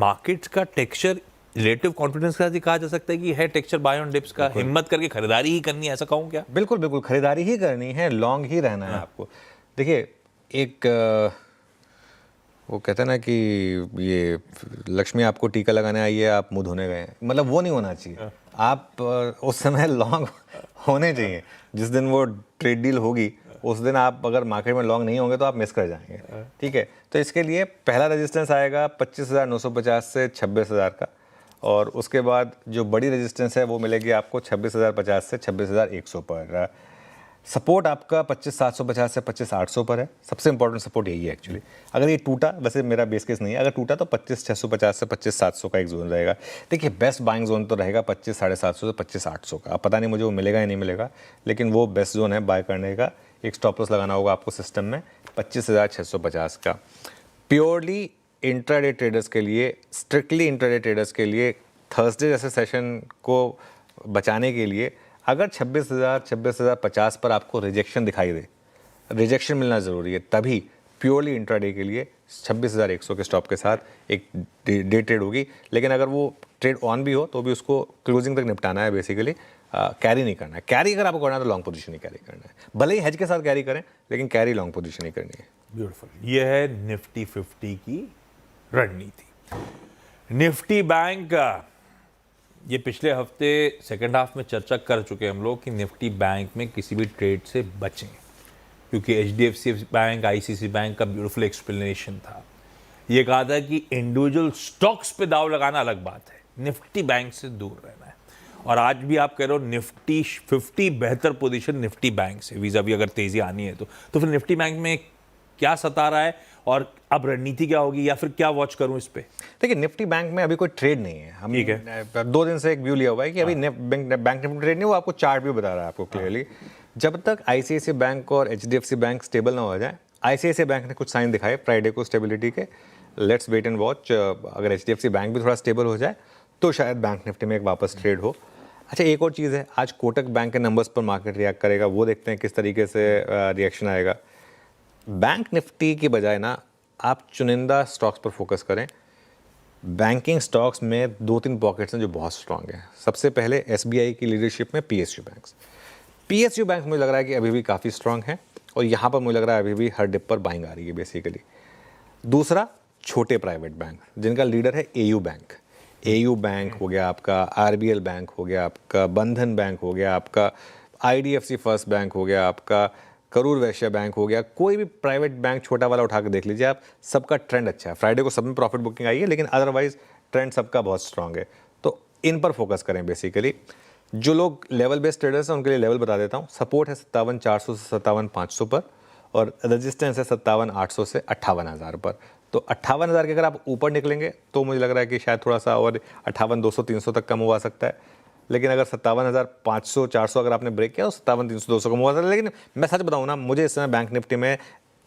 Markets का texture relative confidence का कहा जा सकता है कि है टेक्सचर बाय ऑन डिप्स का, हिम्मत करके खरीदारी ही करनी है, ऐसा कहूँ क्या? बिल्कुल बिल्कुल, खरीदारी ही करनी है, लॉन्ग ही रहना है आपको। देखिए, एक वो कहते हैं ना कि ये लक्ष्मी आपको टीका लगाने आई है, आप मुंह धोने गए हैं, मतलब वो नहीं होना चाहिए। आप उस समय लॉन्ग होने चाहिए। जिस दिन वो ट्रेड डील होगी उस दिन आप अगर मार्केट में लॉन्ग नहीं होंगे तो आप मिस कर जाएंगे, ठीक है। तो इसके लिए पहला रेजिस्टेंस आएगा 25,950 से 26,000 का, और उसके बाद जो बड़ी रेजिस्टेंस है वो मिलेगी आपको 26,050 से 26,100 पर। सपोर्ट आपका 25,750 से 25,800 पर है। सबसे इंपॉर्टेंट सपोर्ट यही है एक्चुअली। अगर ये टूटा, वैसे मेरा बेस केस नहीं है, अगर टूटा तो 25,650 से 25,700 का एक जोन रहेगा। देखिए, बेस्ट बाइंग जोन तो रहेगा 25,750 से 25,800 का। अब पता नहीं मुझे वो मिलेगा या नहीं मिलेगा, लेकिन वो बेस्ट जोन है बाय करने का। एक स्टॉप लॉस लगाना होगा आपको सिस्टम में 25,650 का। प्योरली इंट्राडे ट्रेडर्स के लिए, स्ट्रिक्टली इंट्राडे ट्रेडर्स के लिए, थर्सडे जैसे सेशन को बचाने के लिए अगर 26,000 26,050 पर आपको रिजेक्शन दिखाई दे, रिजेक्शन मिलना ज़रूरी है, तभी प्योरली इंट्राडे के लिए 26,100 के स्टॉप के साथ एक डे ट्रेड होगी। लेकिन अगर वो ट्रेड ऑन भी हो तो भी उसको क्लोजिंग तक निपटाना है, बेसिकली कैरी नहीं करना है। कैरी अगर आपको करना है तो लॉन्ग पोजीशन ही कैरी करना है, भले ही हेज के साथ कैरी करें, लेकिन कैरी लॉन्ग पोजीशन ही करनी है। ब्यूटीफुल। ये है निफ्टी 50 की रणनीति। निफ्टी बैंक ये पिछले हफ्ते सेकंड हाफ में चर्चा कर चुके हैं हम लोग कि निफ्टी बैंक में किसी भी ट्रेड से बचें, क्योंकि HDFC बैंक, ICICI बैंक का ब्यूटीफुल एक्सप्लेनेशन था। ये कहा था कि इंडिविजुअल स्टॉक्स पे दाव लगाना अलग बात है, निफ्टी बैंक से दूर रहना है। और आज भी आप कह रहे हो निफ्टी 50 बेहतर पोजीशन निफ्टी बैंक से वीज़ा भी, अगर तेजी आनी है तो फिर निफ्टी बैंक में क्या सता रहा है और अब रणनीति क्या होगी, या फिर क्या वॉच करूं इस पे? देखिए, निफ्टी बैंक में अभी कोई ट्रेड नहीं है। हम ठीक है, 2 दिन से एक व्यू लिया हुआ है कि अभी बैंक निफ्टी ट्रेड नहीं, वो आपको चार्ट भी बता रहा है आपको क्लियरली। जब तक ICICI बैंक और HDFC बैंक स्टेबल ना हो जाए, ICICI बैंक ने कुछ साइन दिखाए फ्राइडे को स्टेबिलिटी के, लेट्स वेट एंड वॉच। अगर HDFC बैंक भी थोड़ा स्टेबल हो जाए तो शायद बैंक निफ्टी में एक वापस ट्रेड हो। अच्छा, एक और चीज़ है, आज कोटक बैंक के नंबर्स पर मार्केट रिएक्ट करेगा, वो देखते हैं किस तरीके से रिएक्शन आएगा। बैंक निफ्टी की बजाय ना आप चुनिंदा स्टॉक्स पर फोकस करें। बैंकिंग स्टॉक्स में 2-3 पॉकेट्स हैं जो बहुत स्ट्रांग हैं। सबसे पहले SBI की लीडरशिप में PSU बैंक मुझे लग रहा है कि अभी भी काफ़ी स्ट्रांग है, और यहाँ पर मुझे लग रहा है अभी भी हर डिप पर बाइंग आ रही है बेसिकली। दूसरा, छोटे प्राइवेट बैंक जिनका लीडर है AU बैंक हो गया आपका, RBL बैंक हो गया आपका, बंधन बैंक हो गया आपका, IDFC फर्स्ट बैंक हो गया आपका, करूर वैश्य बैंक हो गया। कोई भी प्राइवेट बैंक छोटा वाला उठा के देख लीजिए आप, सबका ट्रेंड अच्छा है। फ्राइडे को सब में प्रॉफिट बुकिंग आई है, लेकिन अदरवाइज ट्रेंड सबका बहुत स्ट्रांग है। तो इन पर फोकस करें बेसिकली। जो लोग लेवल बेस्ड ट्रेडर्स हैं उनके लिए लेवल बता देता हूँ। सपोर्ट है 57,400 से 57,500 पर, और रेजिस्टेंस है 57,800 से 58,000 पर। तो 58,000 के अगर आप ऊपर निकलेंगे तो मुझे लग रहा है कि शायद थोड़ा सा और 58,200-300 तक कम हुआ सकता है। लेकिन अगर 57,500-400 अगर आपने ब्रेक किया तो 57,300-200 कम हुआ सकता है। लेकिन मैं सच बताऊँ ना, मुझे इस समय बैंक निफ्टी में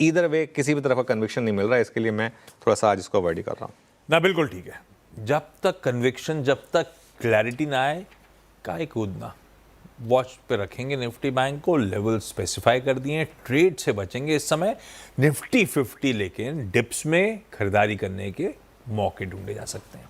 ईदर वे किसी भी तरफ का कन्विक्शन नहीं मिल रहा है, इसके लिए मैं थोड़ा सा आज इसको अवॉइड ही कर रहा हूँ ना। बिल्कुल ठीक है, जब तक कन्विक्शन, जब तक क्लैरिटी ना आए, काहे कूदना। वॉच पे रखेंगे निफ्टी बैंक को, लेवल स्पेसिफाई कर दिए, ट्रेड से बचेंगे इस समय। निफ्टी 50 लेकिन डिप्स में खरीदारी करने के मौके ढूंढे जा सकते हैं।